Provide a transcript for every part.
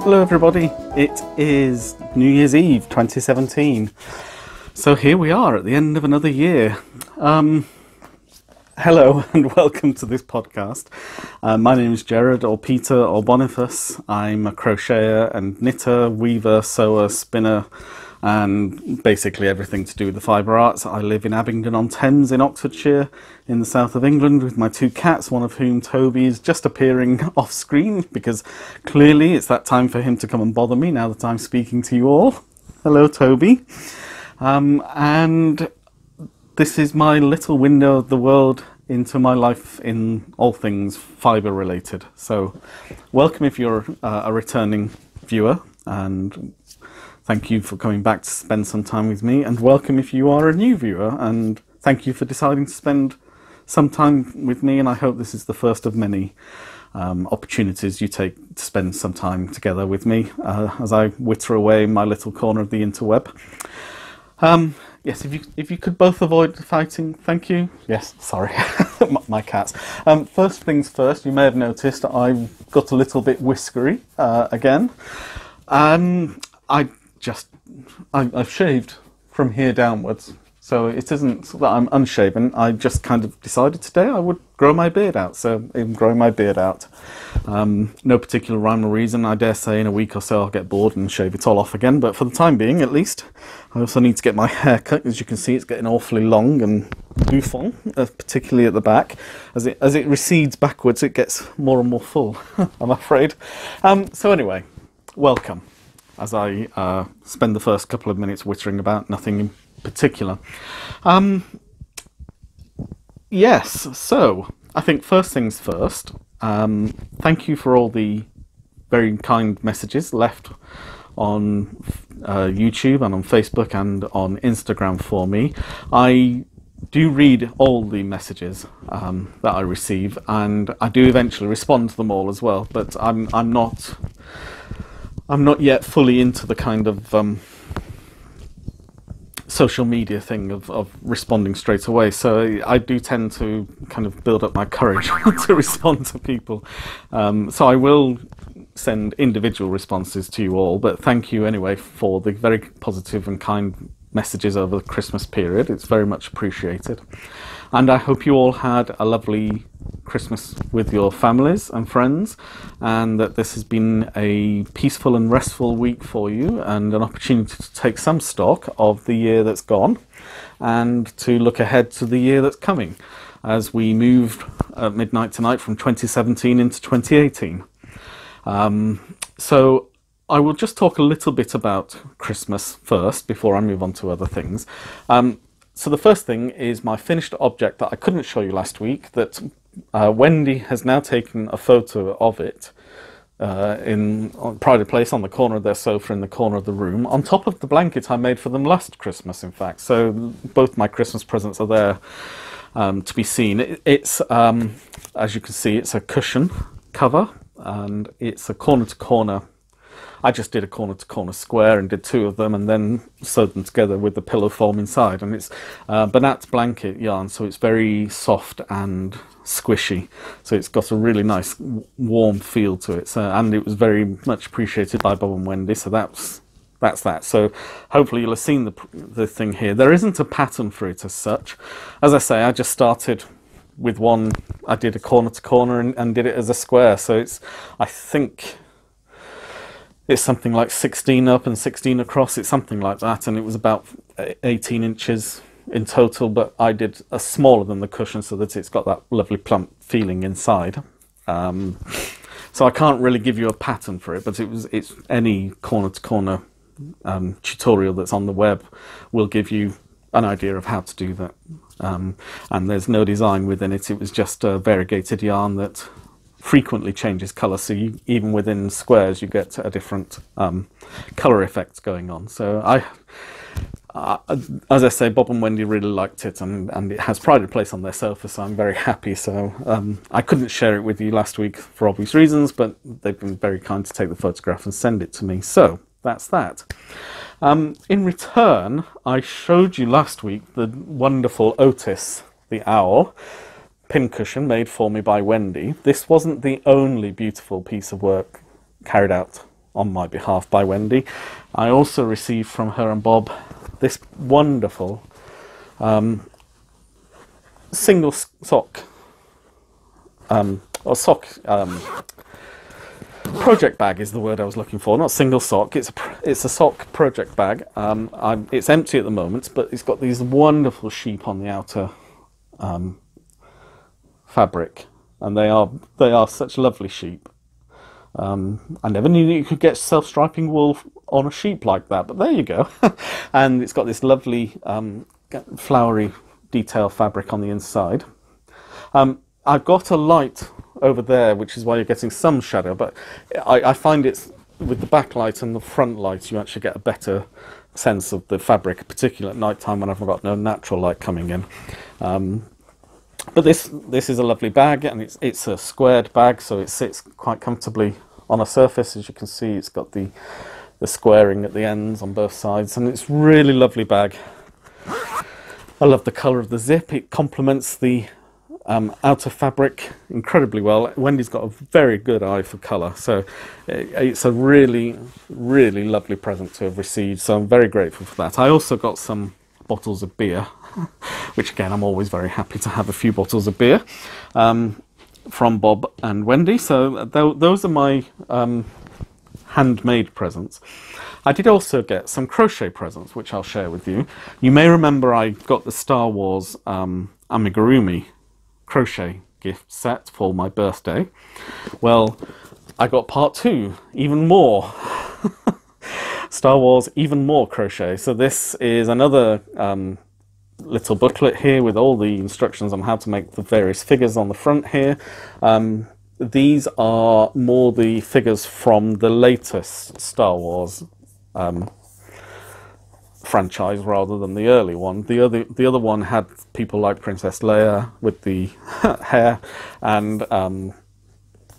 Hello everybody, it is New Year's Eve 2017. So here we are at the end of another year. Hello and welcome to this podcast. My name is Jared, or Peter, or Boniface. I'm a crocheter and knitter, weaver, sewer, spinner, and basically everything to do with the fibre arts. I live in Abingdon-on-Thames in Oxfordshire, in the south of England, with my two cats, one of whom, Toby, is just appearing off screen because clearly it's that time for him to come and bother me now that I'm speaking to you all. Hello, Toby. And this is my little window of the world into my life in all things fibre related. So welcome if you're a returning viewer, and thank you for coming back to spend some time with me, and welcome if you are a new viewer, and thank you for deciding to spend some time with me, and I hope this is the first of many opportunities you take to spend some time together with me as I witter away in my little corner of the interweb. Yes, if you could both avoid fighting, thank you. Yes, sorry, my cats. First things first, you may have noticed I've got a little bit whiskery again. I've shaved from here downwards, so it isn't that I'm unshaven. I just kind of decided today I would grow my beard out, so I'm growing my beard out. No particular rhyme or reason. I dare say in a week or so I'll get bored and shave it all off again, but for the time being at least. I also need to get my hair cut. As you can see, it's getting awfully long and bouffant, particularly at the back. As it recedes backwards, it gets more and more full, I'm afraid. So anyway, welcome, as I spend the first couple of minutes wittering about nothing in particular. Yes, so I think first things first, thank you for all the very kind messages left on YouTube and on Facebook and on Instagram for me. I do read all the messages that I receive, and I do eventually respond to them all as well, but I'm not yet fully into the kind of social media thing of responding straight away, so I do tend to kind of build up my courage to respond to people. So I will send individual responses to you all, but thank you anyway for the very positive and kind messages over the Christmas period. It's very much appreciated, and I hope you all had a lovely Christmas with your families and friends, and that this has been a peaceful and restful week for you, and an opportunity to take some stock of the year that's gone and to look ahead to the year that's coming as we move at midnight tonight from 2017 into 2018. So I will just talk a little bit about Christmas first before I move on to other things. So the first thing is my finished object that I couldn't show you last week, that Wendy has now taken a photo of it in pride of place on the corner of their sofa in the corner of the room, on top of the blanket I made for them last Christmas, in fact. So both my Christmas presents are there to be seen. It's, as you can see, it's a cushion cover, and it's a corner-to-corner. I just did a corner-to-corner square and did two of them, and then sewed them together with the pillow foam inside. And it's Banat blanket yarn, so it's very soft and squishy. So it's got a really nice warm feel to it. So, and it was very much appreciated by Bob and Wendy. So that's that. So hopefully you'll have seen the thing here. There isn't a pattern for it as such. As I say, I just started with one. I did a corner-to-corner and did it as a square. So it's, I think it's something like 16 up and 16 across. It's something like that, and it was about 18 inches in total, but I did a smaller than the cushion so that it's got that lovely plump feeling inside. So I can't really give you a pattern for it, but it's any corner-to-corner tutorial that's on the web will give you an idea of how to do that. And there's no design within it. It was just a variegated yarn that frequently changes colour, so even within squares you get a different colour effect going on. So as I say, Bob and Wendy really liked it, and it has pride of place on their sofa, so I'm very happy. So I couldn't share it with you last week for obvious reasons, but they've been very kind to take the photograph and send it to me. So that's that. In return, I showed you last week the wonderful Otis, the owl, pincushion made for me by Wendy. This wasn't the only beautiful piece of work carried out on my behalf by Wendy. I also received from her and Bob this wonderful single sock project bag is the word I was looking for. Not single sock, it's a sock project bag. It's empty at the moment, but it's got these wonderful sheep on the outer fabric, and they are such lovely sheep. I never knew that you could get self-striping wool on a sheep like that, but there you go. And it's got this lovely flowery detail fabric on the inside. I've got a light over there, which is why you're getting some shadow, but I find it's with the backlight and the front light you actually get a better sense of the fabric, particularly at night time when I've got no natural light coming in. But this is a lovely bag, and it's a squared bag, so it sits quite comfortably on a surface. As you can see, it's got the squaring at the ends on both sides, and it's really lovely bag. I love the colour of the zip. It complements the outer fabric incredibly well. Wendy's got a very good eye for colour, so it's a really, really lovely present to have received, so I'm very grateful for that. I also got some bottles of beer, which again, I'm always very happy to have a few bottles of beer from Bob and Wendy. So those are my handmade presents. I did also get some crochet presents, which I'll share with you. You may remember I got the Star Wars amigurumi crochet gift set for my birthday. Well, I got part 2, even more. Star Wars Even More crochet. So this is another little booklet here with all the instructions on how to make the various figures on the front here. These are more the figures from the latest Star Wars franchise rather than the early one. The other one had people like Princess Leia with the hair, and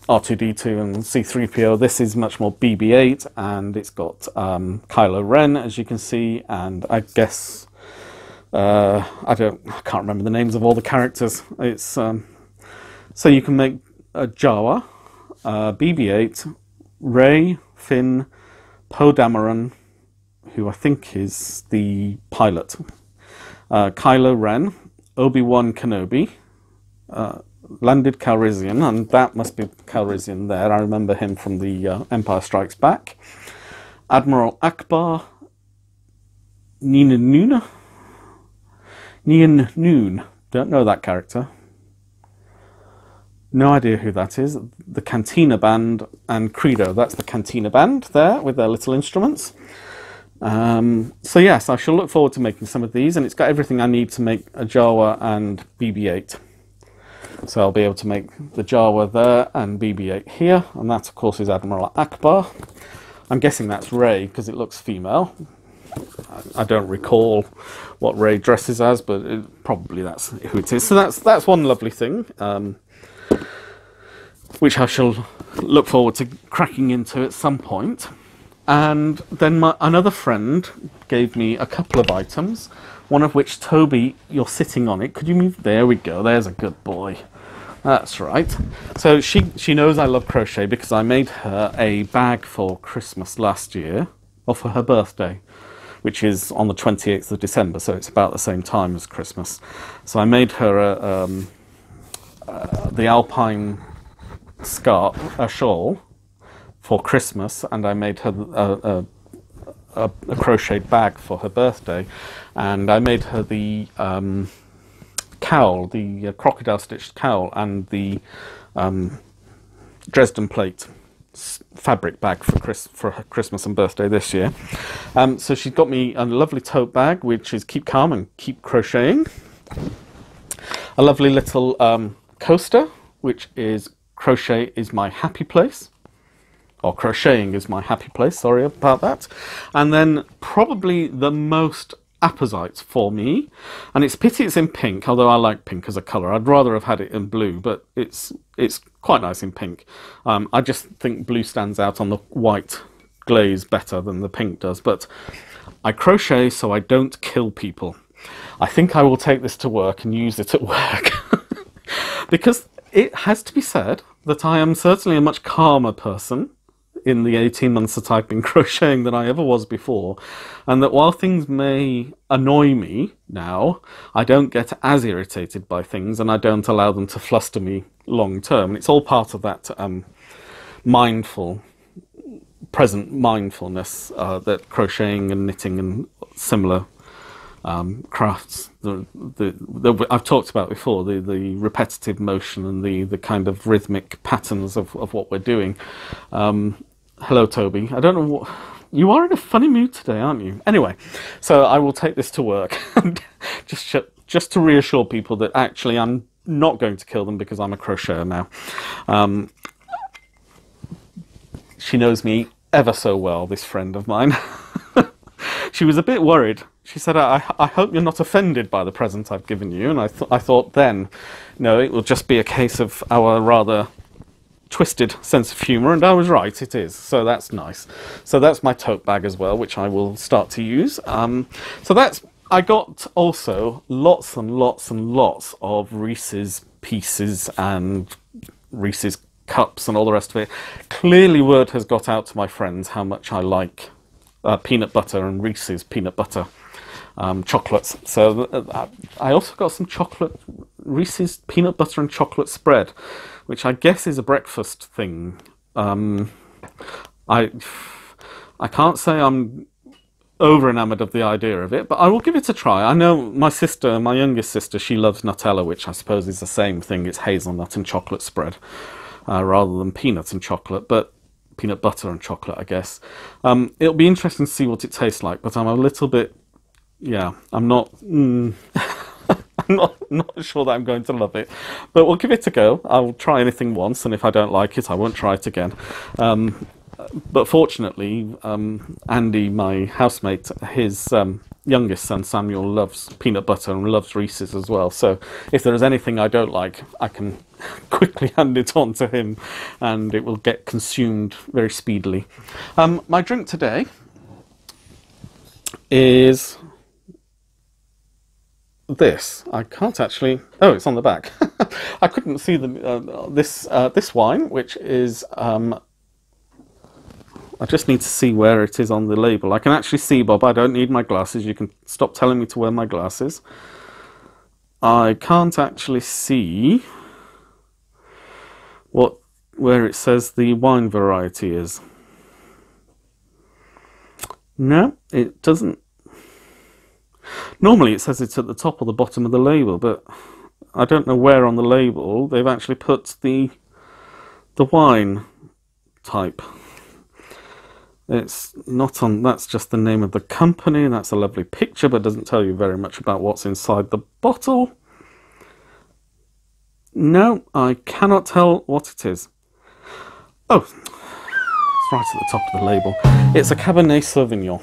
R2-D2 and C-3PO. This is much more BB-8, and it's got Kylo Ren, as you can see, and I guess I can't remember the names of all the characters. It's so you can make a Jawa, BB-8, Rey, Finn, Poe Dameron, who I think is the pilot, Kylo Ren, Obi-Wan Kenobi, landed Calrissian, and that must be Calrissian there. I remember him from the Empire Strikes Back. Admiral Akbar, Nien Noon. Don't know that character. No idea who that is. The Cantina Band and Credo. That's the Cantina Band there with their little instruments. So yes, I shall look forward to making some of these, and it's got everything I need to make a Jawa and BB-8. So I'll be able to make the Jawa there and BB-8 here, and that of course is Admiral Akbar. I'm guessing that's Rey because it looks female. I don't recall what Rey dresses as, but probably that's who it is. So that's one lovely thing, which I shall look forward to cracking into at some point. And then another friend gave me a couple of items, one of which, Toby, you're sitting on it. Could you move? There we go. There's a good boy. That's right. So she knows I love crochet because I made her a bag for Christmas last year, or for her birthday, which is on the 28th of December, so it's about the same time as Christmas. So I made her the alpine scarf, a shawl, for Christmas, and I made her a crocheted bag for her birthday, and I made her the cowl, the crocodile stitched cowl, and the Dresden plate fabric bag for her Christmas and birthday this year. So she's got me a lovely tote bag, which is Keep Calm and Keep Crocheting. A lovely little coaster, which is Crochet is My Happy Place. Or Crocheting is My Happy Place, sorry about that. And then probably the most apposite for me, and it's pity it's in pink, although I like pink as a colour. I'd rather have had it in blue, but it's quite nice in pink. I just think blue stands out on the white glaze better than the pink does, but I crochet so I don't kill people. I think I will take this to work and use it at work. Because it has to be said that I am certainly a much calmer person in the 18 months that I've been crocheting than I ever was before, and that while things may annoy me now, I don't get as irritated by things, and I don't allow them to fluster me long term. And it's all part of that present mindfulness that crocheting and knitting and similar crafts I've talked about before, the repetitive motion and the kind of rhythmic patterns of what we're doing. Hello, Toby. I don't know what... You are in a funny mood today, aren't you? Anyway, so I will take this to work. just to reassure people that actually I'm not going to kill them because I'm a crocheter now. She knows me ever so well, this friend of mine. She was a bit worried. She said, I hope you're not offended by the present I've given you. And I thought then, no, it will just be a case of our rather twisted sense of humour. And I was right, it is. So that's nice. So that's my tote bag as well, which I will start to use. I got also lots and lots and lots of Reese's Pieces and Reese's Cups and all the rest of it. Clearly word has got out to my friends how much I like peanut butter and Reese's peanut butter chocolates. So I also got some Reese's peanut butter and chocolate spread, which I guess is a breakfast thing. I can't say I'm over enamoured of the idea of it, but I will give it a try. I know my sister, my youngest sister, she loves Nutella, which I suppose is the same thing. It's hazelnut and chocolate spread rather than peanut and chocolate, but peanut butter and chocolate, I guess. It'll be interesting to see what it tastes like, but I'm a little bit, I'm not I'm not sure that I'm going to love it, but we'll give it a go. I'll try anything once, and if I don't like it, I won't try it again. But fortunately, Andy, my housemate, his youngest son Samuel loves peanut butter and loves Reese's as well. So if there is anything I don't like, I can quickly hand it on to him and it will get consumed very speedily. My drink today is this. I can't actually... Oh, it's on the back. I couldn't see this wine, which is... I just need to see where it is on the label. I can actually see, Bob. I don't need my glasses. You can stop telling me to wear my glasses. I can't actually see where it says the wine variety is. No, it doesn't. Normally it says it's at the top or the bottom of the label, but I don't know where on the label they've actually put the wine type. It's not on, that's just the name of the company, and that's a lovely picture, but doesn't tell you very much about what's inside the bottle. No, I cannot tell what it is. Oh, it's right at the top of the label. It's a Cabernet Sauvignon.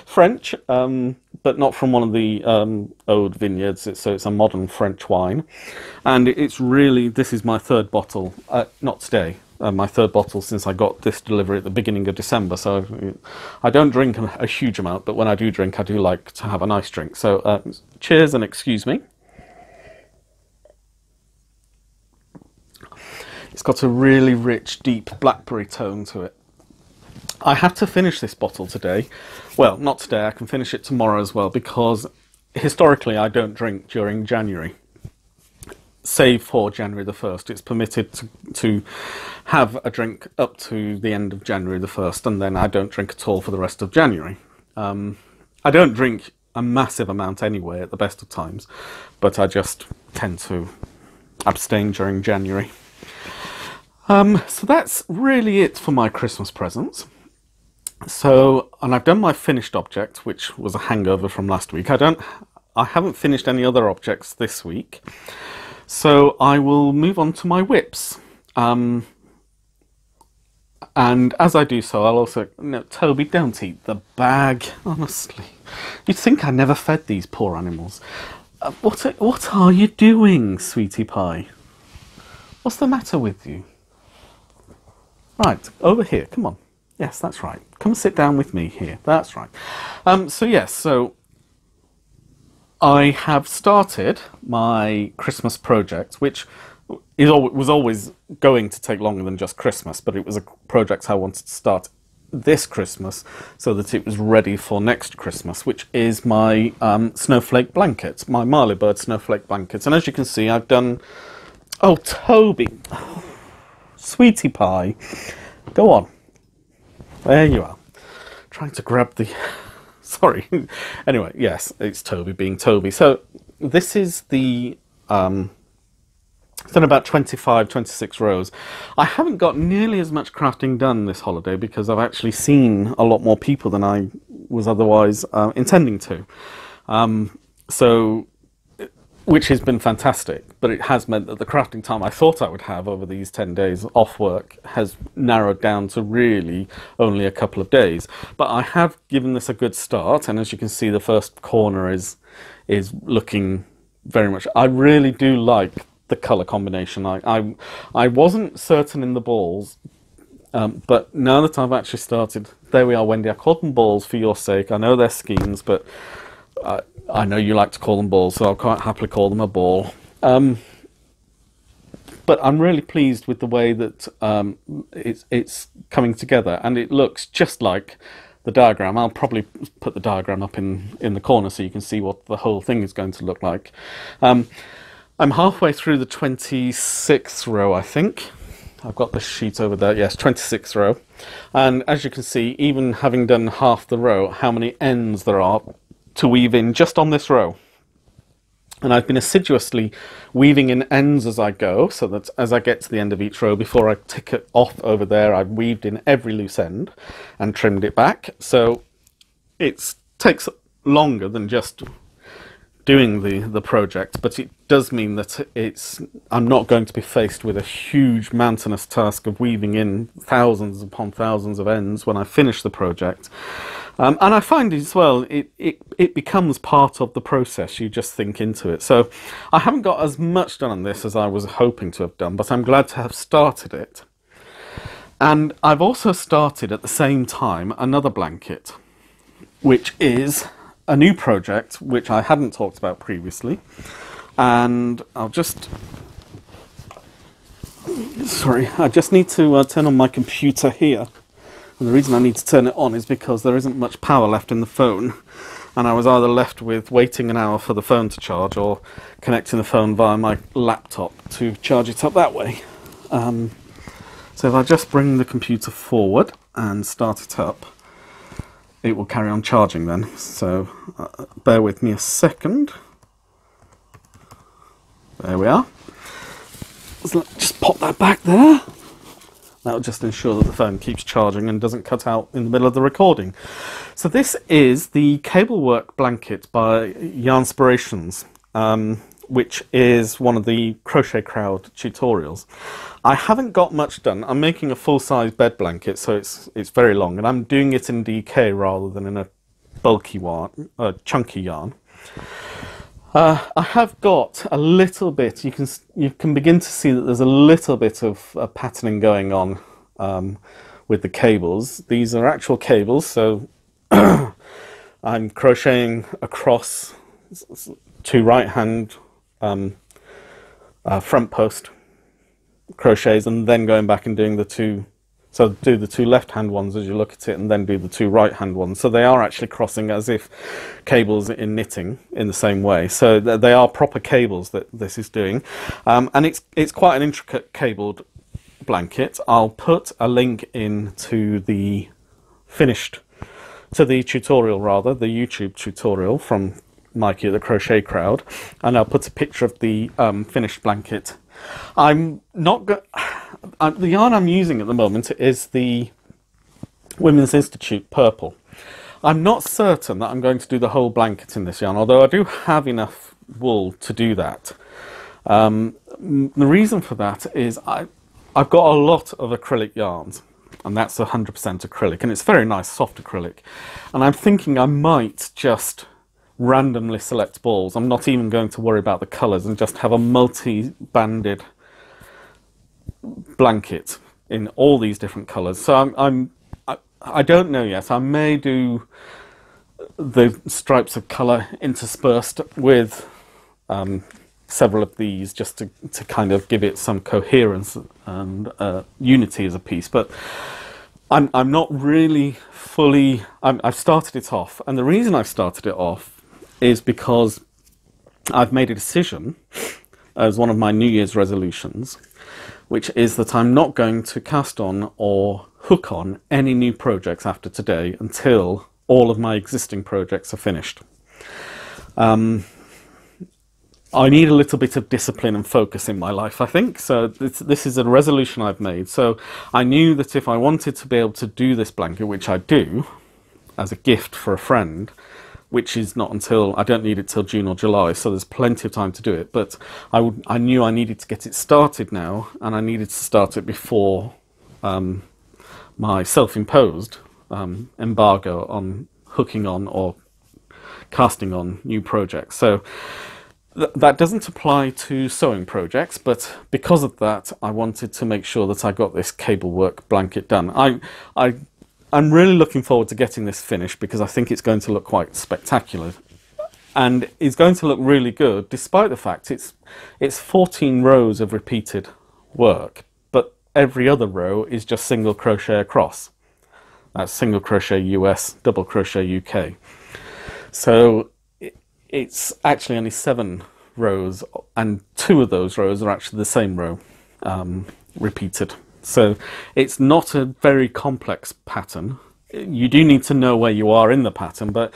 French, but not from one of the old vineyards, so it's a modern French wine. And it's really, this is my third bottle, not today. My third bottle since I got this delivery at the beginning of December. So I don't drink a huge amount, but when I do drink, I do like to have a nice drink. So cheers and excuse me. It's got a really rich, deep blackberry tone to it. I have to finish this bottle today. Well, not today, I can finish it tomorrow as well, because historically I don't drink during January. Save for January the 1st. It's permitted to have a drink up to the end of January the 1st, and then I don't drink at all for the rest of January. I don't drink a massive amount anyway at the best of times, but I just tend to abstain during January. So that's really it for my Christmas presents. So, and I've done my finished object, which was a hangover from last week. I haven't finished any other objects this week. So I will move on to my whips. And as I do so, I'll also... No, Toby, don't eat the bag. Honestly. You'd think I never fed these poor animals. What are you doing, sweetie pie? What's the matter with you? Right, over here. Come on. Yes, that's right. Come sit down with me here. That's right. So I have started my Christmas project, which was always going to take longer than just Christmas, but it was a project I wanted to start this Christmas so that it was ready for next Christmas, which is my snowflake blanket, my Marley Bird snowflake blanket. And as you can see, I've done... Oh, Toby! Oh, sweetie pie! Go on. There you are. Trying to grab the... Sorry. Anyway, yes, it's Toby being Toby. So this is the... I've done about 25, 26 rows. I haven't got nearly as much crafting done this holiday because I've actually seen a lot more people than I was otherwise intending to. Which has been fantastic, but it has meant that the crafting time I thought I would have over these 10 days off work has narrowed down to really only a couple of days. But I have given this a good start, and as you can see, the first corner is looking very much... I really do like the colour combination. I wasn't certain in the balls, but now that I've actually started... There we are, Wendy. I called them balls for your sake. I know they're schemes, but... I know you like to call them balls, so I'll quite happily call them a ball. But I'm really pleased with the way that it's coming together, and it looks just like the diagram. I'll probably put the diagram up in the corner so you can see what the whole thing is going to look like. I'm halfway through the 26th row, I think. I've got the sheet over there. Yes, 26th row. And as you can see, even having done half the row, how many ends there are to weave in just on this row. And I've been assiduously weaving in ends as I go, so that as I get to the end of each row, before I tick it off over there, I've weaved in every loose end and trimmed it back. So it takes longer than just doing the project, but it does mean that I'm not going to be faced with a huge mountainous task of weaving in thousands upon thousands of ends when I finish the project. And I find as well, it becomes part of the process. You just think into it. So I haven't got as much done on this as I was hoping to have done, but I'm glad to have started it. And I've also started at the same time another blanket, which is a new project which I hadn't talked about previously. And I'll just... Sorry, I just need to turn on my computer here. And the reason I need to turn it on is because there isn't much power left in the phone, and I was either left with waiting an hour for the phone to charge or connecting the phone via my laptop to charge it up that way. So if I just bring the computer forward and start it up, it will carry on charging then. So bear with me a second. There we are. So just pop that back there. That'll just ensure that the phone keeps charging and doesn't cut out in the middle of the recording. So this is the cable work blanket by Yarnspirations, which is one of the Crochet Crowd tutorials. I haven't got much done. I'm making a full-size bed blanket, so it's very long, and I'm doing it in DK rather than in a bulky yarn, chunky yarn. I have got a little bit, you can begin to see that there's a little bit of patterning going on with the cables. These are actual cables, so I'm crocheting across two right-hand front post crochets and then going back and doing the two. So do the two left-hand ones as you look at it and then do the two right-hand ones. So they are actually crossing as if cables in knitting in the same way. So they are proper cables that this is doing. And it's quite an intricate cabled blanket. I'll put a link in to the tutorial rather, the YouTube tutorial from Mikey at the Crochet Crowd. And I'll put a picture of the finished blanket. I'm not the yarn I'm using at the moment is the Women's Institute Purple. I'm not certain that I'm going to do the whole blanket in this yarn, although I do have enough wool to do that. The reason for that is I've got a lot of acrylic yarns, and that's 100% acrylic, and it's very nice soft acrylic. And I'm thinking I might just randomly select balls. I'm not even going to worry about the colours and just have a multi-banded blanket in all these different colours. So I don't know yet. I may do the stripes of colour interspersed with several of these just to kind of give it some coherence and unity as a piece. But I'm not really fully... I've started it off, and the reason I've started it off is because I've made a decision as one of my New Year's resolutions, which is that I'm not going to cast on or hook on any new projects after today until all of my existing projects are finished. I need a little bit of discipline and focus in my life, I think. So this is a resolution I've made. So I knew that if I wanted to be able to do this blanket, which I do, as a gift for a friend, which is not until, I don't need it till June or July, so there's plenty of time to do it. But I knew I needed to get it started now, and I needed to start it before my self-imposed embargo on hooking on or casting on new projects. So that doesn't apply to sewing projects, but because of that, I wanted to make sure that I got this cable work blanket done. I'm really looking forward to getting this finished because I think it's going to look quite spectacular, and it's going to look really good despite the fact it's 14 rows of repeated work, but every other row is just single crochet across. That's single crochet US, double crochet UK. So it's actually only 7 rows, and 2 of those rows are actually the same row repeated. So it's not a very complex pattern. You do need to know where you are in the pattern, but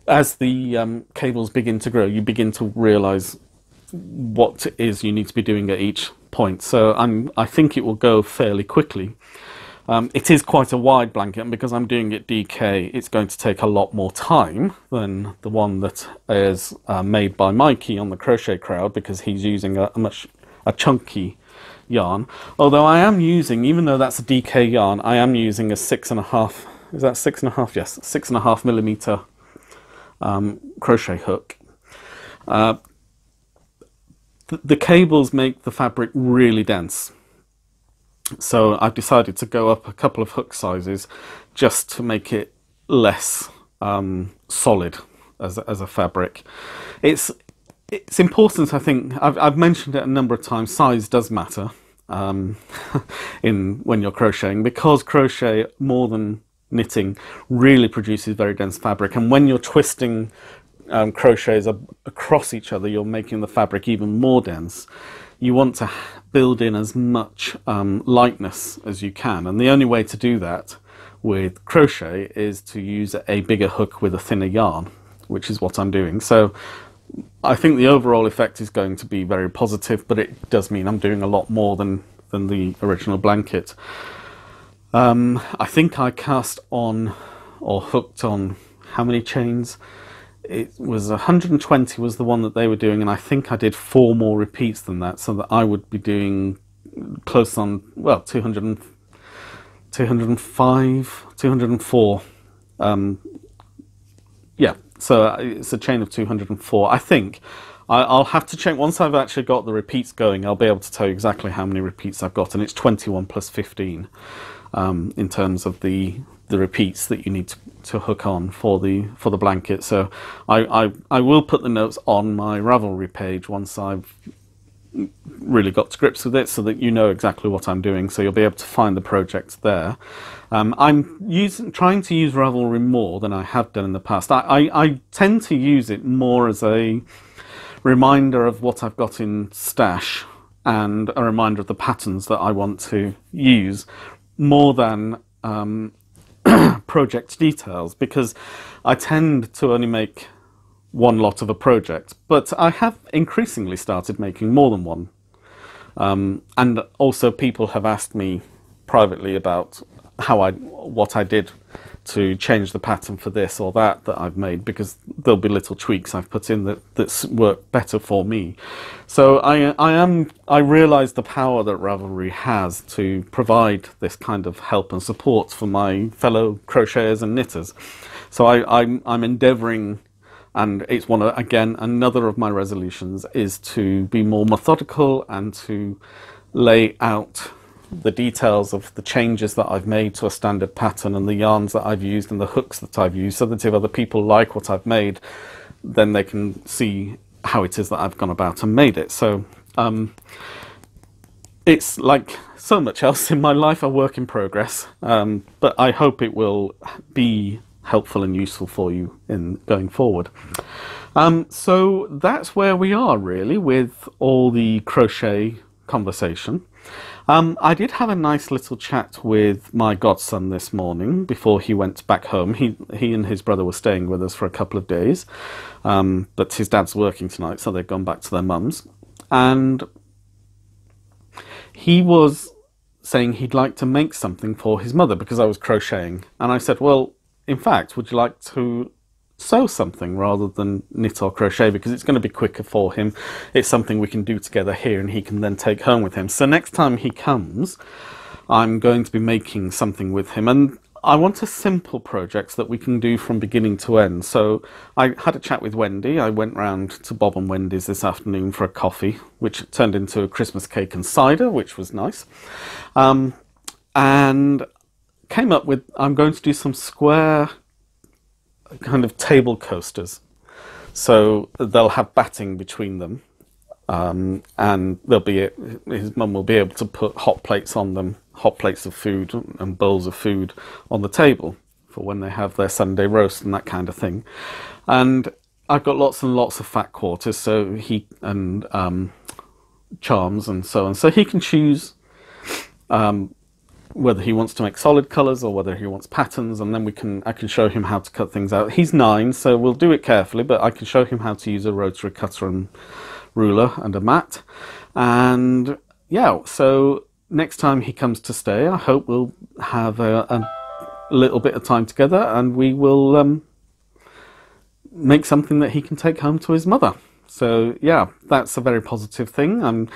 as the cables begin to grow, you begin to realize what it is you need to be doing at each point. So I think it will go fairly quickly. It is quite a wide blanket, and because I'm doing it DK, it's going to take a lot more time than the one that is made by Mikey on the Crochet Crowd, because he's using a chunky yarn. Although I am using, even though that's a DK yarn, I am using a 6.5, is that 6.5? Yes, 6.5 millimeter crochet hook. The cables make the fabric really dense. So I've decided to go up a couple of hook sizes just to make it less solid as a fabric. It's important, I think. I've mentioned it a number of times. Size does matter when you're crocheting, because crochet, more than knitting, really produces very dense fabric. And when you're twisting crochets across each other, you're making the fabric even more dense. You want to build in as much lightness as you can, and the only way to do that with crochet is to use a bigger hook with a thinner yarn, which is what I'm doing. So I think the overall effect is going to be very positive, but it does mean I'm doing a lot more than the original blanket. I think I cast on or hooked on how many chains? It was 120 was the one that they were doing, and I think I did 4 more repeats than that, so that I would be doing close on, well, 205, 204. Yeah, so it's a chain of 204. I think I'll have to check. Once I've actually got the repeats going, I'll be able to tell you exactly how many repeats I've got, and it's 21 plus 15 in terms of the repeats that you need to hook on for the blanket. So I will put the notes on my Ravelry page once I've really got to grips with it, so that you know exactly what I'm doing, so you'll be able to find the project there. I'm trying to use Ravelry more than I have done in the past. I tend to use it more as a reminder of what I've got in stash and a reminder of the patterns that I want to use, more than project details, because I tend to only make one lot of a project, but I have increasingly started making more than one. And also people have asked me privately about what I did to change the pattern for this or that I've made, because there'll be little tweaks I've put in that work better for me. So I realise the power that Ravelry has to provide this kind of help and support for my fellow crocheters and knitters. So I'm endeavouring, and it's again, another of my resolutions is to be more methodical and to lay out the details of the changes that I've made to a standard pattern and the yarns that I've used and the hooks that I've used, so that if other people like what I've made, then they can see how it is that I've gone about and made it. So it's like so much else in my life, a work in progress, but I hope it will be helpful and useful for you in going forward. So that's where we are really with all the crochet conversation. I did have a nice little chat with my godson this morning before he went back home. He and his brother were staying with us for a couple of days, but his dad's working tonight, so they've gone back to their mums. And he was saying he'd like to make something for his mother because I was crocheting. And I said, well, in fact, would you like to sew something rather than knit or crochet, because it's going to be quicker for him. It's something we can do together here and he can then take home with him. So next time he comes, I'm going to be making something with him, and I want a simple project that we can do from beginning to end. So I had a chat with Wendy. I went round to Bob and Wendy's this afternoon for a coffee, which turned into a Christmas cake and cider, which was nice, and came up with, I'm going to do some square kind of table coasters, so they'll have batting between them, and his mum will be able to put hot plates on them, hot plates of food and bowls of food on the table for when they have their Sunday roast and that kind of thing. And I've got lots and lots of fat quarters, so he and charms and so on, so he can choose whether he wants to make solid colours or whether he wants patterns, and then I can show him how to cut things out. He's 9, so we'll do it carefully, but I can show him how to use a rotary cutter and ruler and a mat. And yeah, so next time he comes to stay, I hope we'll have a little bit of time together, and we will make something that he can take home to his mother. So yeah, that's a very positive thing. I'm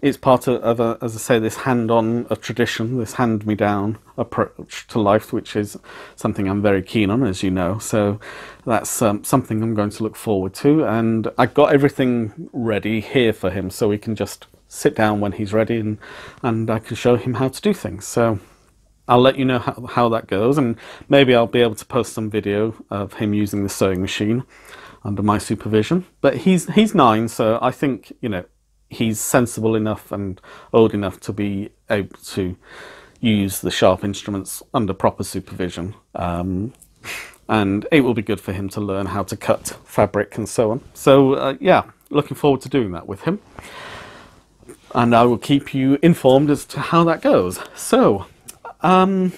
it's part of as I say, this hand-on a tradition, this hand-me-down approach to life, which is something I'm very keen on, as you know. So that's something I'm going to look forward to. And I've got everything ready here for him, so we can just sit down when he's ready, and I can show him how to do things. So I'll let you know how that goes, and maybe I'll be able to post some video of him using the sewing machine under my supervision. But he's 9, so I think, you know, he's sensible enough and old enough to be able to use the sharp instruments under proper supervision. And it will be good for him to learn how to cut fabric and so on. So yeah, looking forward to doing that with him. And I will keep you informed as to how that goes. So, another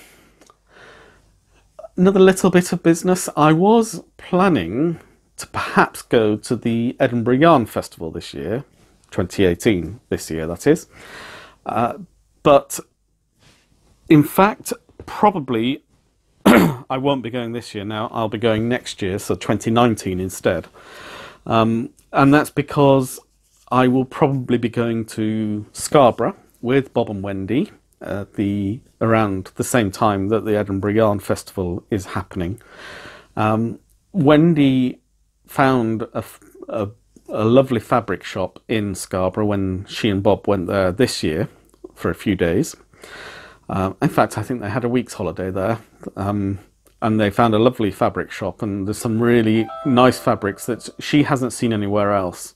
little bit of business. I was planning to perhaps go to the Edinburgh Yarn Festival this year, 2018, this year that is. But in fact, probably I won't be going this year now, I'll be going next year, so 2019 instead. And that's because I will probably be going to Scarborough with Bob and Wendy around the same time that the Edinburgh Yarn Festival is happening. Wendy found a lovely fabric shop in Scarborough when she and Bob went there this year for a few days. In fact, I think they had a week's holiday there, and they found a lovely fabric shop, and there's some really nice fabrics that she hasn't seen anywhere else.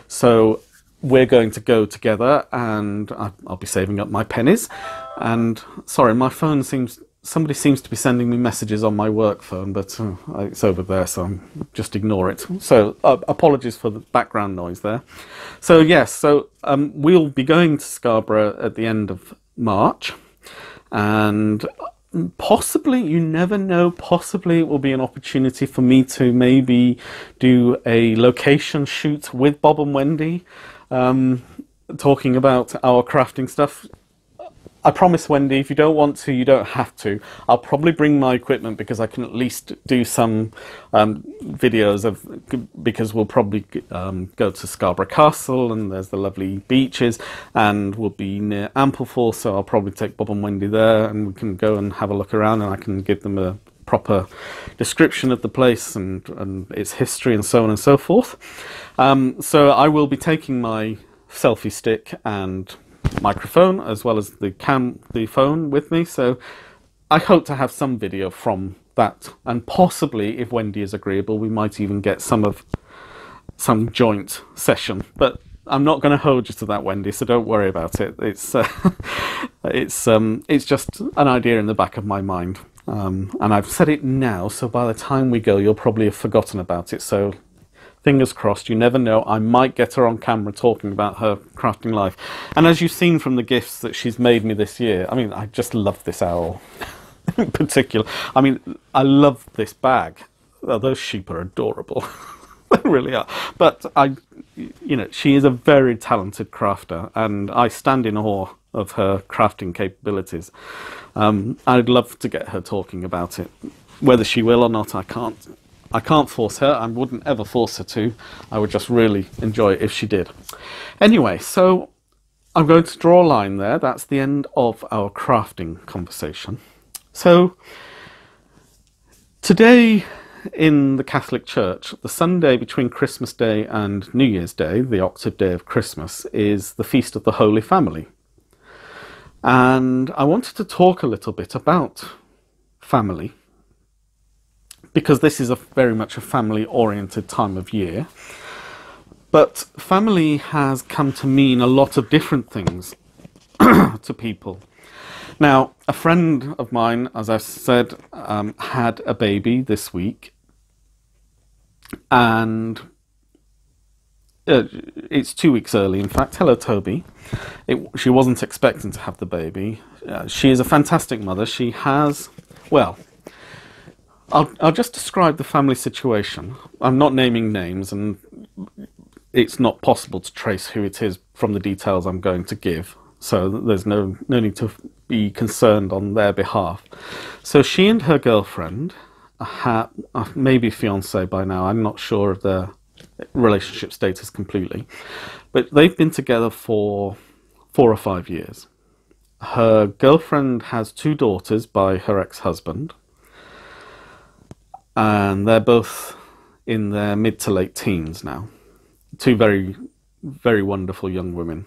So we're going to go together, and I'll be saving up my pennies. And sorry, my phone somebody seems to be sending me messages on my work phone, but it's over there, so just ignore it. So apologies for the background noise there. So yes, so we'll be going to Scarborough at the end of March, and possibly, you never know, possibly it will be an opportunity for me to maybe do a location shoot with Bob and Wendy, talking about our crafting stuff. I promise, Wendy, if you don't want to, you don't have to. I'll probably bring my equipment because I can at least do some videos because we'll probably go to Scarborough Castle, and there's the lovely beaches, and we'll be near Ampleforth, so I'll probably take Bob and Wendy there, and we can go and have a look around, and I can give them a proper description of the place and its history and so on and so forth. So I will be taking my selfie stick and microphone as well as the phone with me, so I hope to have some video from that, and possibly, if Wendy is agreeable, we might even get some of some joint session. But I'm not going to hold you to that, Wendy, so don't worry about it. It's it's just an idea in the back of my mind, and I've said it now, so by the time we go, you'll probably have forgotten about it. So fingers crossed. You never know. I might get her on camera talking about her crafting life. And as you've seen from the gifts that she's made me this year, I mean, I just love this owl in particular. I mean, I love this bag. Oh, those sheep are adorable. They really are. But she is a very talented crafter, and I stand in awe of her crafting capabilities. I'd love to get her talking about it. Whether she will or not, I can't force her. I wouldn't ever force her to. I would just really enjoy it if she did. Anyway, so I'm going to draw a line there. That's the end of our crafting conversation. So today in the Catholic Church, the Sunday between Christmas Day and New Year's Day, the octave day of Christmas, is the Feast of the Holy Family. And I wanted to talk a little bit about family, because this is very much a family-oriented time of year. But family has come to mean a lot of different things to people. Now, a friend of mine, as I've said, had a baby this week, and it's 2 weeks early, in fact. Hello, Toby. She wasn't expecting to have the baby. She is a fantastic mother. She has, well, I'll just describe the family situation. I'm not naming names, and it's not possible to trace who it is from the details I'm going to give, so there's no need to be concerned on their behalf. So she and her girlfriend, maybe fiance by now, I'm not sure of their relationship status completely, but they've been together for 4 or 5 years. Her girlfriend has 2 daughters by her ex-husband, and they're both in their mid to late teens now. 2 very, very wonderful young women.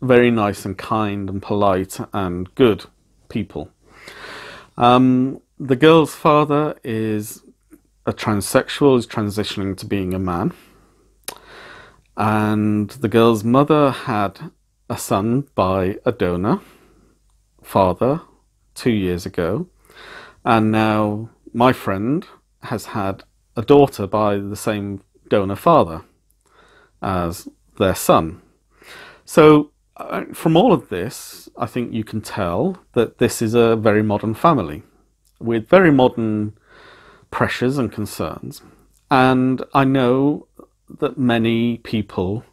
Very nice and kind and polite and good people. The girl's father is a transsexual, is transitioning to being a man. And the girl's mother had a son by a donor father 2 years ago. And now my friend has had a daughter by the same donor father as their son. So from all of this, I think you can tell that this is a very modern family with very modern pressures and concerns. And I know that many people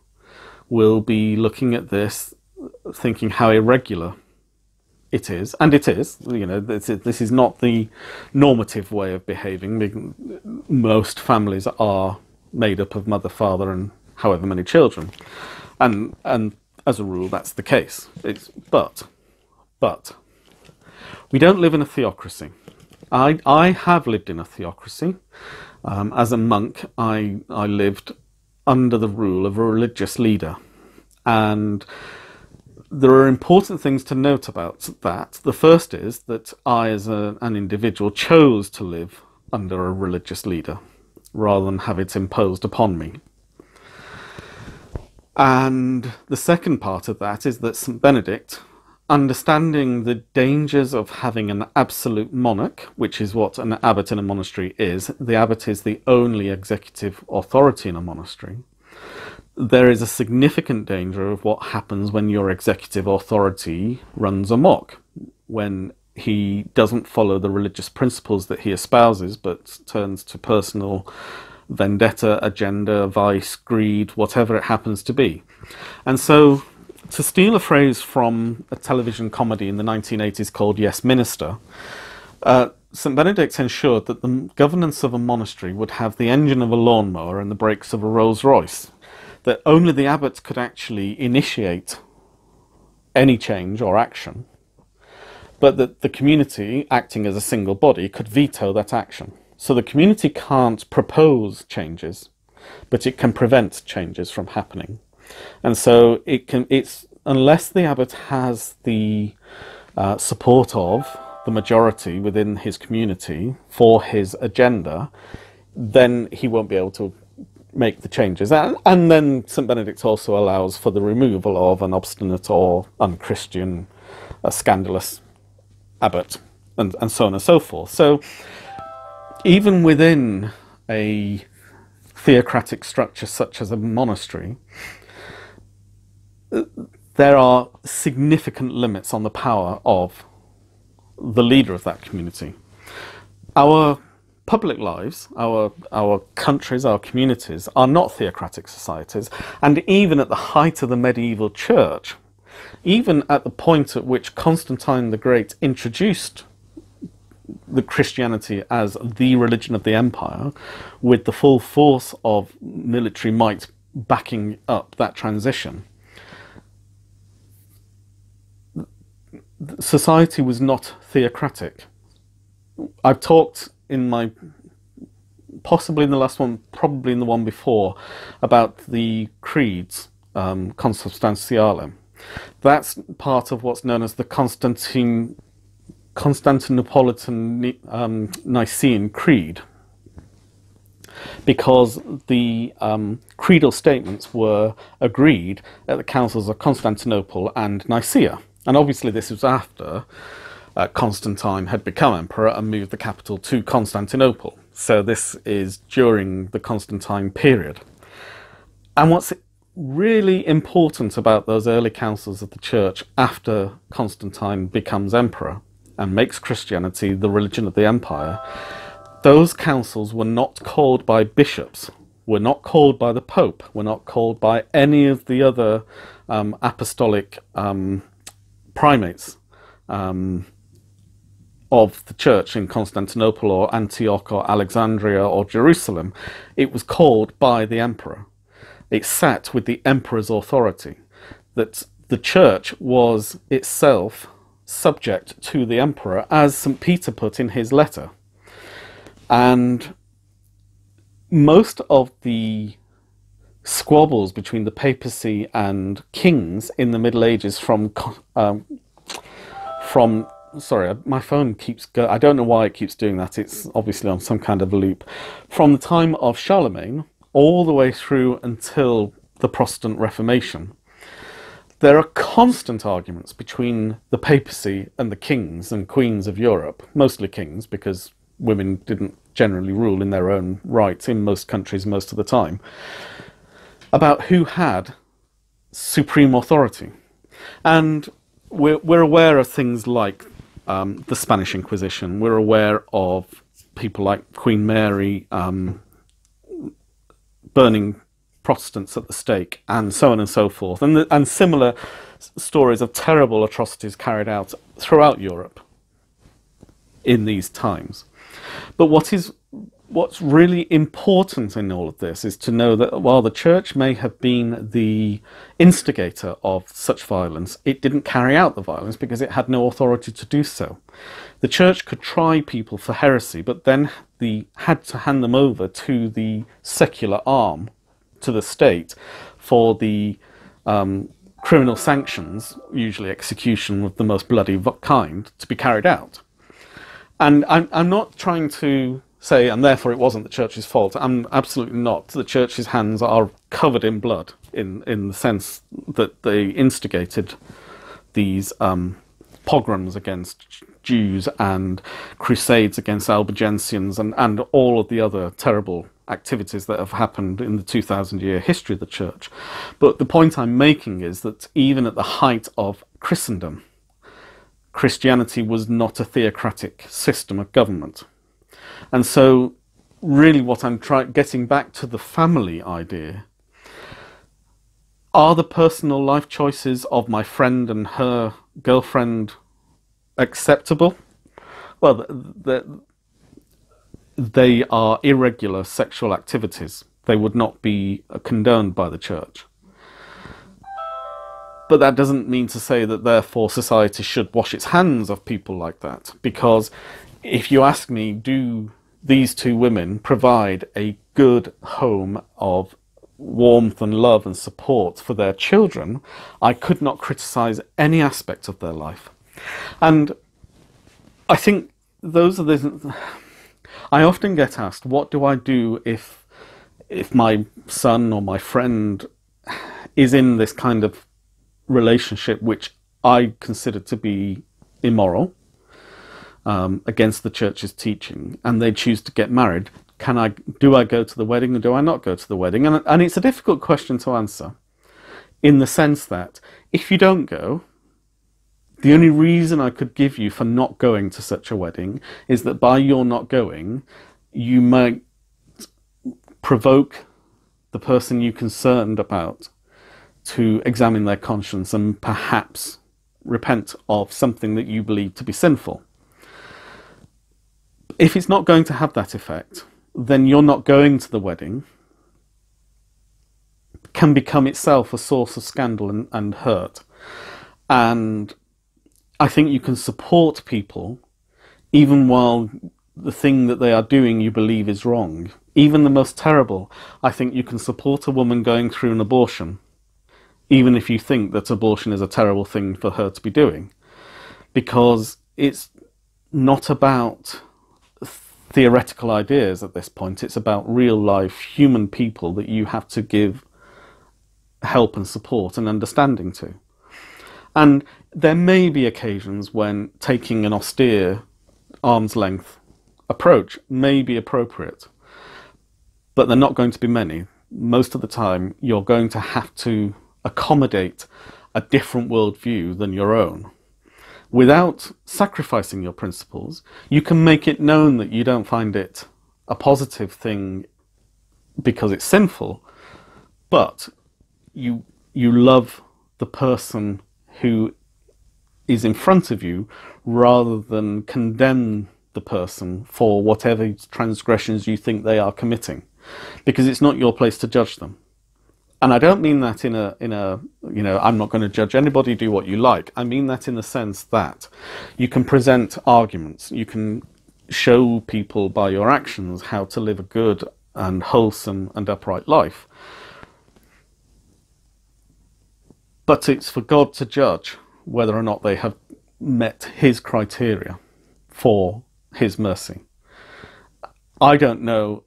will be looking at this thinking how irregular it is, and it is. This is not the normative way of behaving. Most families are made up of mother, father, and however many children, and as a rule, that's the case. But we don't live in a theocracy. I have lived in a theocracy. As a monk, I lived under the rule of a religious leader, and there are important things to note about that. The first is that I, as an individual, chose to live under a religious leader rather than have it imposed upon me. And the second part of that is that St. Benedict, understanding the dangers of having an absolute monarch, which is what an abbot in a monastery is, the abbot is the only executive authority in a monastery. There is a significant danger of what happens when your executive authority runs amok, when he doesn't follow the religious principles that he espouses, but turns to personal vendetta, agenda, vice, greed, whatever it happens to be. And so, to steal a phrase from a television comedy in the 1980s called Yes, Minister, St. Benedict ensured that the governance of a monastery would have the engine of a lawnmower and the brakes of a Rolls Royce, that only the abbot could actually initiate any change or action, but that the community, acting as a single body, could veto that action. So the community can't propose changes, but it can prevent changes from happening. And so it's unless the abbot has the support of the majority within his community for his agenda, then he won't be able to make the changes. And then St. Benedict also allows for the removal of an obstinate or unchristian, scandalous abbot, and so on and so forth. So even within a theocratic structure such as a monastery, there are significant limits on the power of the leader of that community. Our public lives, our countries, our communities are not theocratic societies, and even at the height of the medieval church, even at the point at which Constantine the Great introduced the Christianity as the religion of the empire, with the full force of military might backing up that transition, society was not theocratic. I've talked in my, possibly in the last one, probably in the one before, about the creeds, consubstantialem. That's part of what's known as the Constantinopolitan Nicene Creed, because the creedal statements were agreed at the councils of Constantinople and Nicaea. And obviously this was after Constantine had become emperor and moved the capital to Constantinople. So this is during the Constantine period. And what's really important about those early councils of the church after Constantine becomes emperor and makes Christianity the religion of the empire, those councils were not called by bishops, were not called by the Pope, were not called by any of the other apostolic primates of the church in Constantinople or Antioch or Alexandria or Jerusalem. It was called by the emperor. It sat with the emperor's authority, that the church was itself subject to the emperor, as St. Peter put in his letter. And most of the squabbles between the papacy and kings in the Middle Ages sorry, my phone keeps going, I don't know why it keeps doing that, it's obviously on some kind of a loop, from the time of Charlemagne all the way through until the Protestant Reformation. There are constant arguments between the papacy and the kings and queens of Europe, mostly kings, because women didn't generally rule in their own right in most countries most of the time, about who had supreme authority. And we're aware of things like the Spanish Inquisition. We're aware of people like Queen Mary burning Protestants at the stake, and so on and so forth, and similar stories of terrible atrocities carried out throughout Europe in these times. But what's really important in all of this is to know that while the church may have been the instigator of such violence, it didn't carry out the violence because it had no authority to do so. The church could try people for heresy, but then had to hand them over to the secular arm, to the state, for the criminal sanctions, usually execution of the most bloody kind, to be carried out. And I'm not trying to say, and therefore it wasn't the church's fault. I'm absolutely not. The church's hands are covered in blood in the sense that they instigated these pogroms against Jews and crusades against Albigensians and all of the other terrible activities that have happened in the 2,000-year history of the church. But the point I'm making is that even at the height of Christendom, Christianity was not a theocratic system of government. And so really what I'm getting back to the family idea, are the personal life choices of my friend and her girlfriend acceptable? Well, they are irregular sexual activities. They would not be condoned by the church. But that doesn't mean to say that therefore society should wash its hands of people like that, because if you ask me, do these two women provide a good home of warmth and love and support for their children, I could not criticize any aspect of their life. And I think those are the... I often get asked, what do I do if if my son or my friend is in this kind of relationship which I consider to be immoral, against the church's teaching, and they choose to get married, do I go to the wedding or do I not go to the wedding? And it's a difficult question to answer, in the sense that if you don't go, the only reason I could give you for not going to such a wedding is that by your not going, you might provoke the person you're concerned about to examine their conscience and perhaps repent of something that you believe to be sinful. If it's not going to have that effect, then you're not going to the wedding can become itself a source of scandal and hurt. And I think you can support people even while the thing that they are doing you believe is wrong. Even the most terrible, I think you can support a woman going through an abortion, even if you think that abortion is a terrible thing for her to be doing. Because it's not about theoretical ideas at this point, it's about real life human people that you have to give help and support and understanding to. And there may be occasions when taking an austere arm's length approach may be appropriate, but they're not going to be many. Most of the time you're going to have to accommodate a different worldview than your own. Without sacrificing your principles, you can make it known that you don't find it a positive thing because it's sinful, but you love the person who is in front of you rather than condemn the person for whatever transgressions you think they are committing, because it's not your place to judge them. And I don't mean that in a I'm not going to judge anybody, do what you like. I mean that in the sense that you can present arguments, you can show people by your actions how to live a good and wholesome and upright life. But it's for God to judge whether or not they have met his criteria for his mercy. I don't know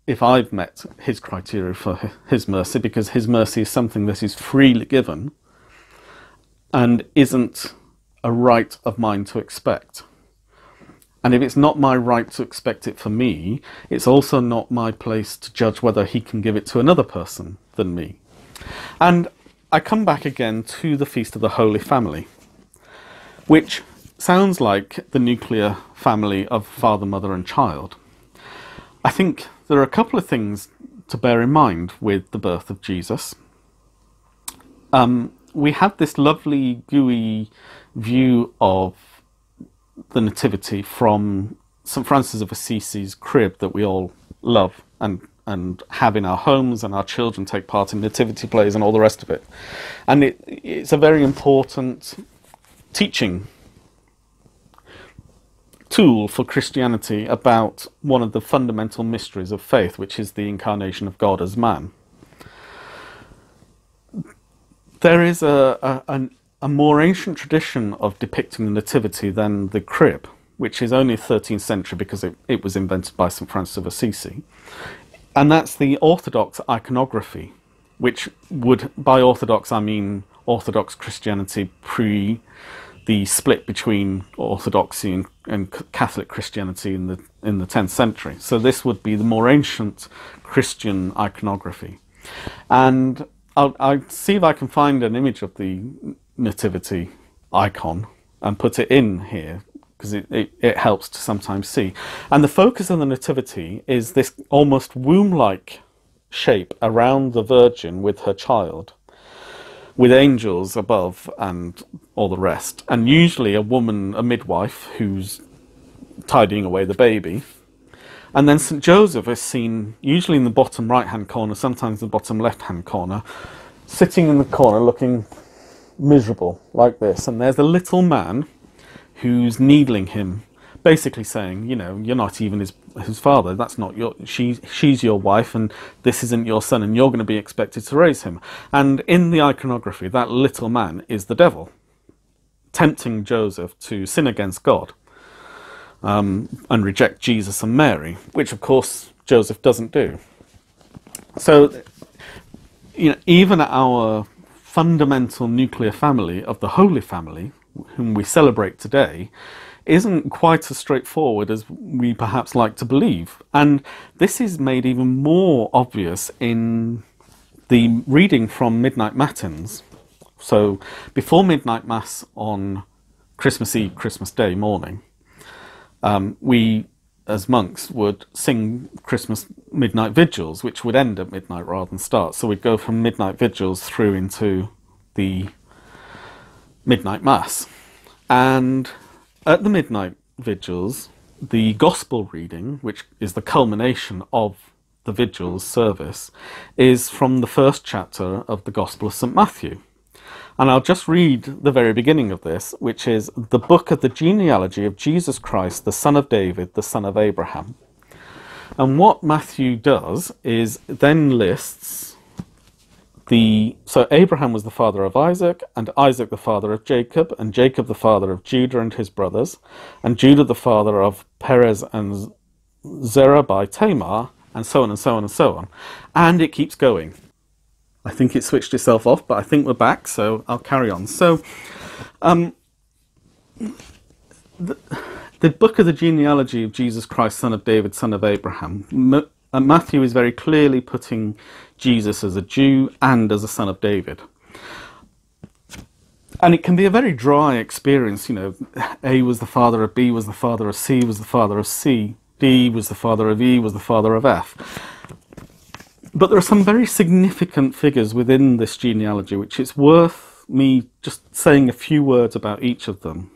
if I've met his criteria for his mercy, because his mercy is something that is freely given and isn't a right of mine to expect. And if it's not my right to expect it for me, it's also not my place to judge whether he can give it to another person than me. And I come back again to the Feast of the Holy Family, which sounds like the nuclear family of father, mother and child. I think there are a couple of things to bear in mind with the birth of Jesus. We have this lovely gooey view of the Nativity from St. Francis of Assisi's crib that we all love and have in our homes, and our children take part in nativity plays and all the rest of it. And it's a very important teaching tool for Christianity about one of the fundamental mysteries of faith, which is the incarnation of God as man. There is a more ancient tradition of depicting the Nativity than the crib, which is only 13th century because it was invented by St. Francis of Assisi. And that's the Orthodox iconography, which would, by Orthodox I mean Orthodox Christianity pre the split between Orthodoxy and Catholic Christianity in the 10th century. So this would be the more ancient Christian iconography. And I'll see if I can find an image of the Nativity icon and put it in here, because it helps to sometimes see. And the focus of the Nativity is this almost womb-like shape around the Virgin with her child, with angels above and all the rest, and usually a woman, a midwife, who's tidying away the baby. And then St. Joseph is seen usually in the bottom right-hand corner, sometimes the bottom left-hand corner, sitting in the corner looking miserable like this. And there's a little man who's needling him, basically saying, you know, you're not even his father, that's not she's your wife, and this isn't your son, and you're going to be expected to raise him. And in the iconography, that little man is the devil, tempting Joseph to sin against God and reject Jesus and Mary, which of course Joseph doesn't do. So, even our fundamental nuclear family of the Holy Family, whom we celebrate today, isn't quite as straightforward as we perhaps like to believe. And this is made even more obvious in the reading from Midnight Matins. So before Midnight Mass on Christmas Eve, Christmas Day morning, we as monks would sing Christmas midnight vigils, which would end at midnight rather than start. So we'd go from midnight vigils through into the midnight mass. And at the midnight vigils, the gospel reading, which is the culmination of the vigils service, is from the first chapter of the Gospel of St. Matthew. And I'll just read the very beginning of this, which is the book of the genealogy of Jesus Christ, the son of David, the son of Abraham. And what Matthew does is then lists so Abraham was the father of Isaac, and Isaac the father of Jacob, and Jacob the father of Judah and his brothers, and Judah the father of Perez and Zerah by Tamar, and so on and so on and so on. And it keeps going. I think it switched itself off, but I think we're back, so I'll carry on. So, the book of the genealogy of Jesus Christ, son of David, son of Abraham, Matthew is very clearly putting Jesus as a Jew and as a son of David. And it can be a very dry experience, A was the father of B, was the father of C, was the father of C, D was the father of E, was the father of F. But there are some very significant figures within this genealogy, which it's worth me just saying a few words about each of them.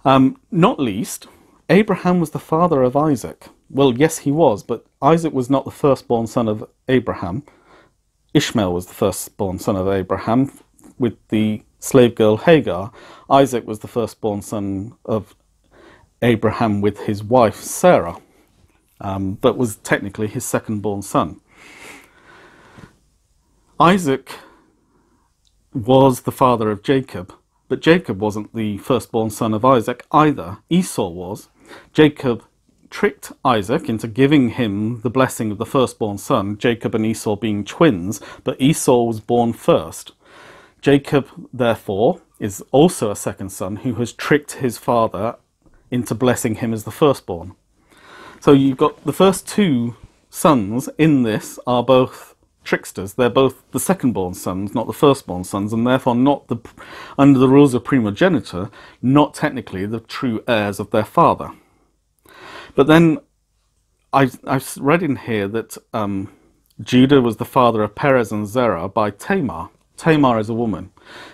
Not least, Abraham was the father of Isaac. Well, yes, he was, but Isaac was not the firstborn son of Abraham. Ishmael was the firstborn son of Abraham with the slave girl Hagar. Isaac was the firstborn son of Abraham with his wife Sarah, but was technically his secondborn son. Isaac was the father of Jacob, but Jacob wasn't the firstborn son of Isaac either. Esau was. Jacob tricked Isaac into giving him the blessing of the firstborn son, Jacob and Esau being twins, but Esau was born first. Jacob, therefore, is also a second son who has tricked his father into blessing him as the firstborn. So you've got the first two sons in this are both tricksters. They're both the second-born sons, not the first-born sons, and therefore not under the rules of primogeniture, not technically the true heirs of their father. But then I've read in here that Judah was the father of Perez and Zerah by Tamar. Tamar is a woman.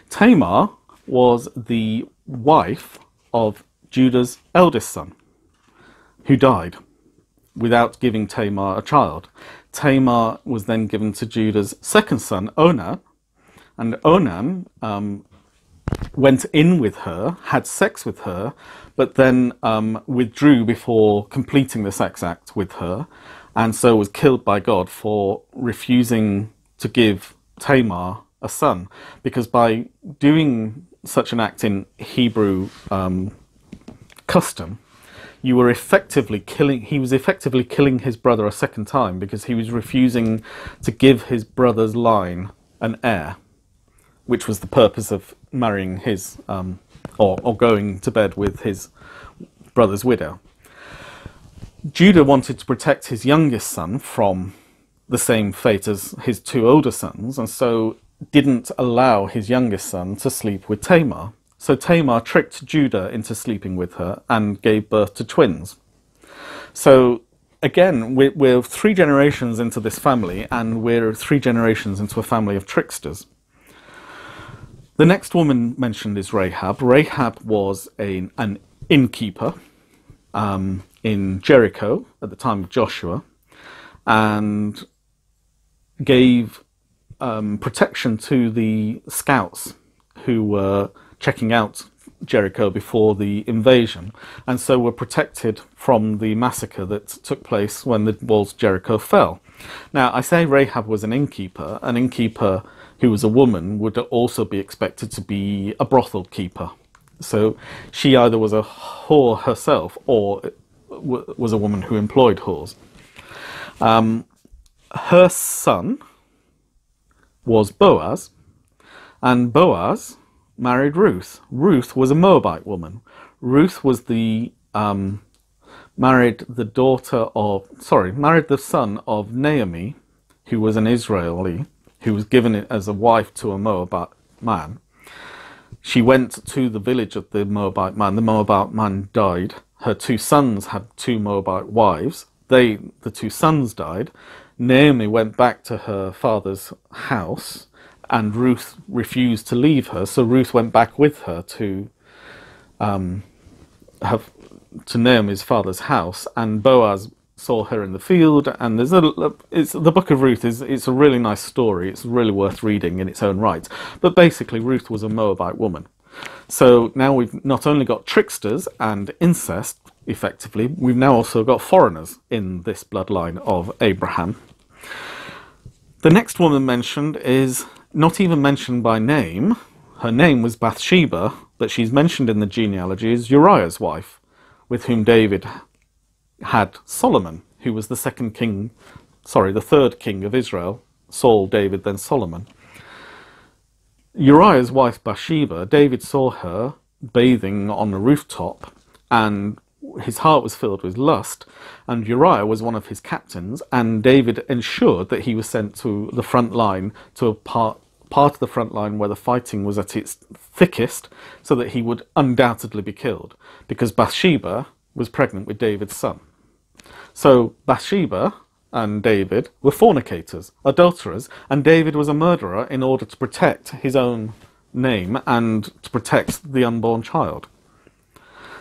Tamar was the wife of Judah's eldest son, who died without giving Tamar a child. Tamar was then given to Judah's second son, Onan, and Onan went in with her, had sex with her, but then withdrew before completing the sex act with her, and so was killed by God for refusing to give Tamar a son, because by doing such an act in Hebrew custom, he was effectively killing his brother a second time, because he was refusing to give his brother's line an heir, which was the purpose of marrying his, or going to bed with his brother's widow. Judah wanted to protect his youngest son from the same fate as his two older sons, and so didn't allow his youngest son to sleep with Tamar. So Tamar tricked Judah into sleeping with her and gave birth to twins. So again, we're 3 generations into this family, and we're 3 generations into a family of tricksters. The next woman mentioned is Rahab. Rahab was an innkeeper in Jericho at the time of Joshua, and gave protection to the scouts who were checking out Jericho before the invasion, and so were protected from the massacre that took place when the walls of Jericho fell. Now, I say Rahab was an innkeeper. An innkeeper who was a woman would also be expected to be a brothel keeper. So she either was a whore herself or was a woman who employed whores. her son was Boaz, and Boaz married Ruth. Ruth was a Moabite woman. Ruth was married the son of Naomi, who was an Israeli, who was given it as a wife to a Moabite man. She went to the village of the Moabite man. The Moabite man died. Her two sons had two Moabite wives. The two sons died. Naomi went back to her father's house, and Ruth refused to leave her. So Ruth went back with her to Naomi's father's house, and Boaz saw her in the field. And the book of Ruth it's a really nice story. It's really worth reading in its own right. But basically, Ruth was a Moabite woman. So now we've not only got tricksters and incest, effectively, we've now also got foreigners in this bloodline of Abraham. The next woman mentioned is not even mentioned by name. Her name was Bathsheba, but she's mentioned in the genealogy as Uriah's wife, with whom David had Solomon, who was the third king of Israel. Saul, David, then Solomon. Uriah's wife Bathsheba, David saw her bathing on a rooftop, and his heart was filled with lust, and Uriah was one of his captains, and David ensured that he was sent to the front line, to a part of the front line where the fighting was at its thickest, so that he would undoubtedly be killed, because Bathsheba was pregnant with David's son. So Bathsheba and David were fornicators, adulterers, and David was a murderer in order to protect his own name and to protect the unborn child.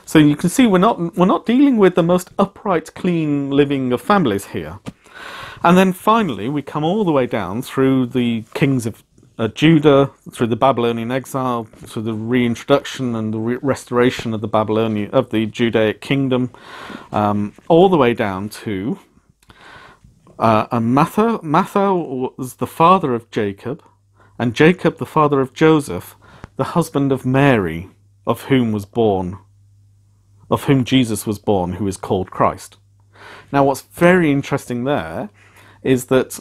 So you can see we're not dealing with the most upright, clean living of families here. And then finally we come all the way down through the kings of Judah, through the Babylonian exile, through the reintroduction and the restoration of the Judaic kingdom, all the way down to Matha. Matha was the father of Jacob, and Jacob the father of Joseph, the husband of Mary, of whom Jesus was born, who is called Christ. Now what's very interesting there is that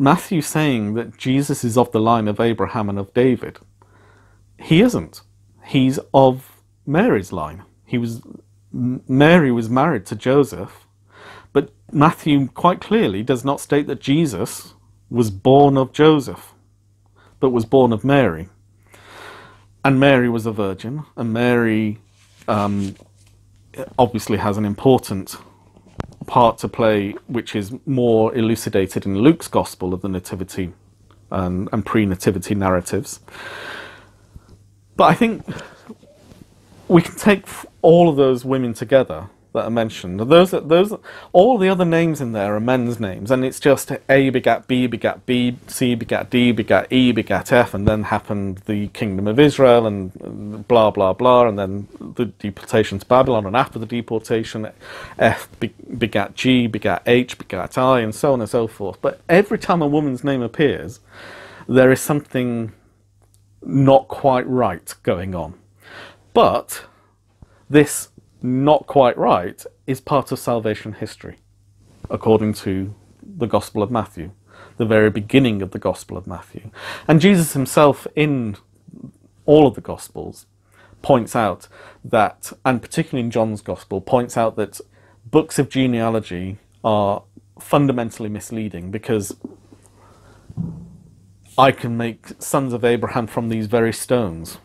Matthew saying that Jesus is of the line of Abraham and of David. He isn't. He's of Mary's line. Mary was married to Joseph, but Matthew quite clearly does not state that Jesus was born of Joseph, but was born of Mary. And Mary was a virgin, and Mary obviously has an important part to play, which is more elucidated in Luke's Gospel of the Nativity and pre-Nativity narratives. But I think we can take all of those women together that are mentioned. All the other names in there are men's names, and it's just A begat B, C begat D, begat E, begat F, and then happened the kingdom of Israel, and blah, blah, blah, and then the deportation to Babylon, and after the deportation, F begat G, begat H, begat I, and so on and so forth. But every time a woman's name appears, there is something not quite right going on. But this not quite right is part of salvation history, according to the Gospel of Matthew, the very beginning of the Gospel of Matthew. And Jesus himself, in all of the Gospels, points out that, and particularly in John's Gospel, points out that books of genealogy are fundamentally misleading, because I can make sons of Abraham from these very stones.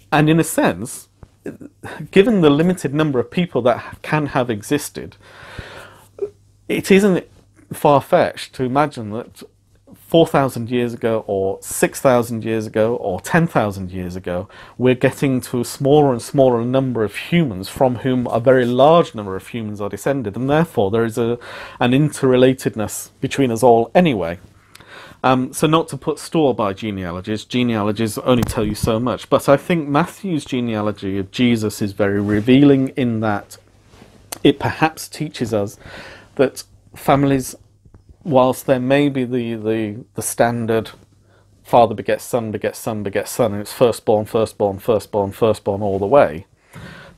And in a sense, given the limited number of people that can have existed, it isn't far-fetched to imagine that 4,000 years ago, or 6,000 years ago, or 10,000 years ago, we're getting to a smaller and smaller number of humans from whom a very large number of humans are descended, and therefore there is an interrelatedness between us all anyway. So not to put store by genealogies only tell you so much, but I think Matthew's genealogy of Jesus is very revealing in that it perhaps teaches us that families, whilst there may be the standard father begets son, begets son, begets son, and it's firstborn, firstborn, firstborn, firstborn all the way,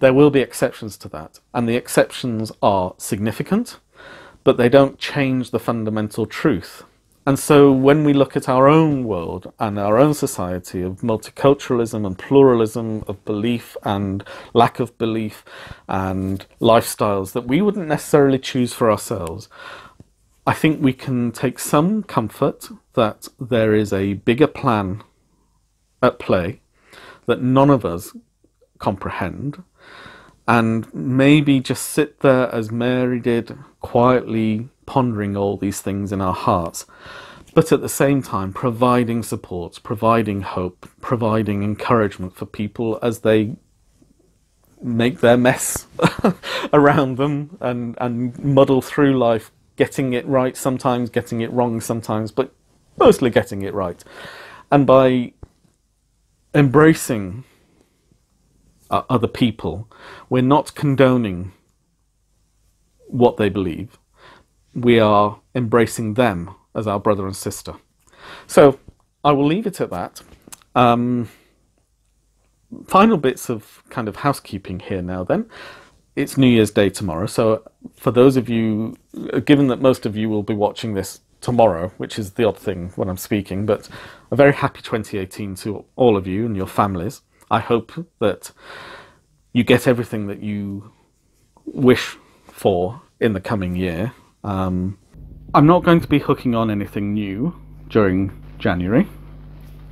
there will be exceptions to that, and the exceptions are significant, but they don't change the fundamental truth. And so when we look at our own world and our own society of multiculturalism and pluralism of belief and lack of belief and lifestyles that we wouldn't necessarily choose for ourselves, I think we can take some comfort that there is a bigger plan at play that none of us comprehend, and maybe just sit there as Mary did, quietly pondering all these things in our hearts, but at the same time providing support, providing hope, providing encouragement for people as they make their mess around them and muddle through life, getting it right sometimes, getting it wrong sometimes, but mostly getting it right. And by embracing other people, we're not condoning what they believe. We are embracing them as our brother and sister. So I will leave it at that. Final bits of kind of housekeeping here now then. It's New Year's Day tomorrow, so for those of you, given that most of you will be watching this tomorrow, which is the odd thing when I'm speaking, but a very happy 2018 to all of you and your families. I hope that you get everything that you wish for in the coming year. I'm not going to be hooking on anything new during January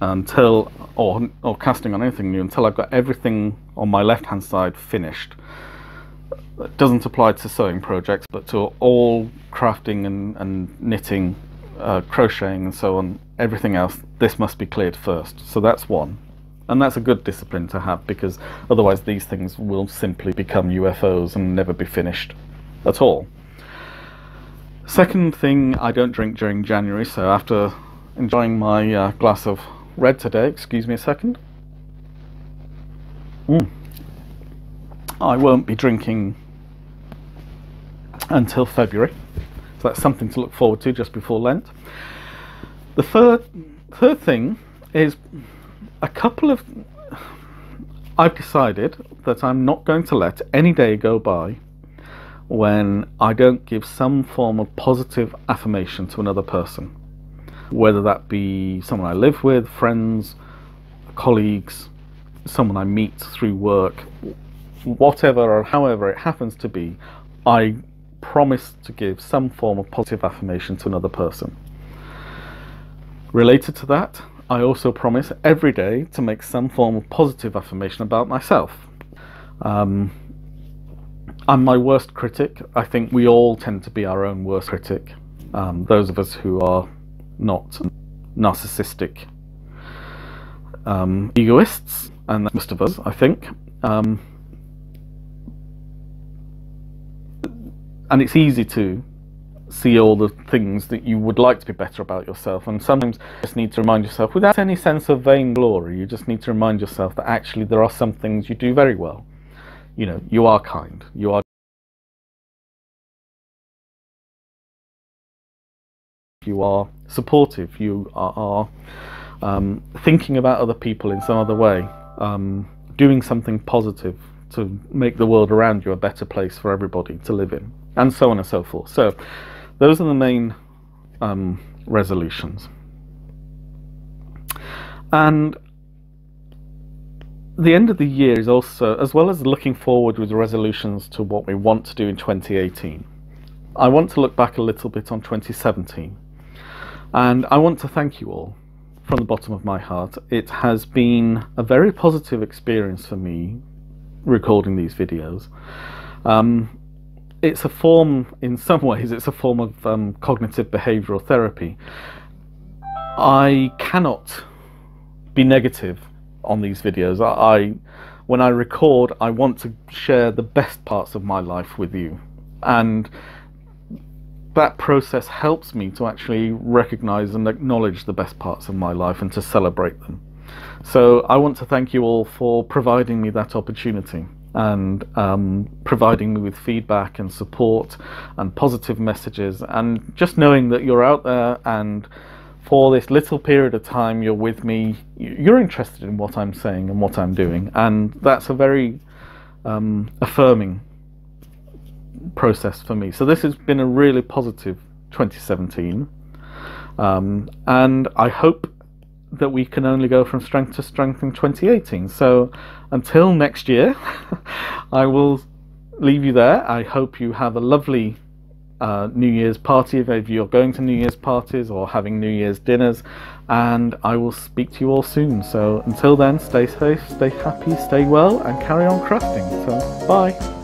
until, or casting on anything new until I've got everything on my left hand side finished. It doesn't apply to sewing projects, but to all crafting and knitting, crocheting and so on, everything else, this must be cleared first. So that's one. And that's a good discipline to have, because otherwise these things will simply become UFOs and never be finished at all. Second thing, I don't drink during January, so after enjoying my glass of red today, excuse me a second, I won't be drinking until February. So that's something to look forward to just before Lent. The third thing is I've decided that I'm not going to let any day go by when I don't give some form of positive affirmation to another person, whether that be someone I live with, friends, colleagues, someone I meet through work, whatever or however it happens to be. I promise to give some form of positive affirmation to another person. Related to that, I also promise every day to make some form of positive affirmation about myself. I'm my worst critic. I think we all tend to be our own worst critic. Those of us who are not narcissistic egoists, and that's most of us, I think. And it's easy to see all the things that you would like to be better about yourself, and sometimes you just need to remind yourself, without any sense of vainglory, you just need to remind yourself that actually there are some things you do very well. You know, you are kind, you are supportive, you are thinking about other people in some other way, doing something positive to make the world around you a better place for everybody to live in, and so on and so forth. So those are the main resolutions. And the end of the year is also, as well as looking forward with resolutions to what we want to do in 2018, I want to look back a little bit on 2017. And I want to thank you all from the bottom of my heart. It has been a very positive experience for me recording these videos. It's a form, in some ways, it's a form of cognitive behavioural therapy. I cannot be negative on these videos. When I record, I want to share the best parts of my life with you. And that process helps me to actually recognise and acknowledge the best parts of my life and to celebrate them. So I want to thank you all for providing me that opportunity, and providing me with feedback and support and positive messages, and just knowing that you're out there, and for this little period of time you're with me, you're interested in what I'm saying and what I'm doing, and that's a very affirming process for me. So this has been a really positive 2017, and I hope that we can only go from strength to strength in 2018. So until next year, I will leave you there. I hope you have a lovely New Year's party if you're going to New Year's parties or having New Year's dinners, and I will speak to you all soon. So until then, stay safe, stay happy, stay well, and carry on crafting. So bye.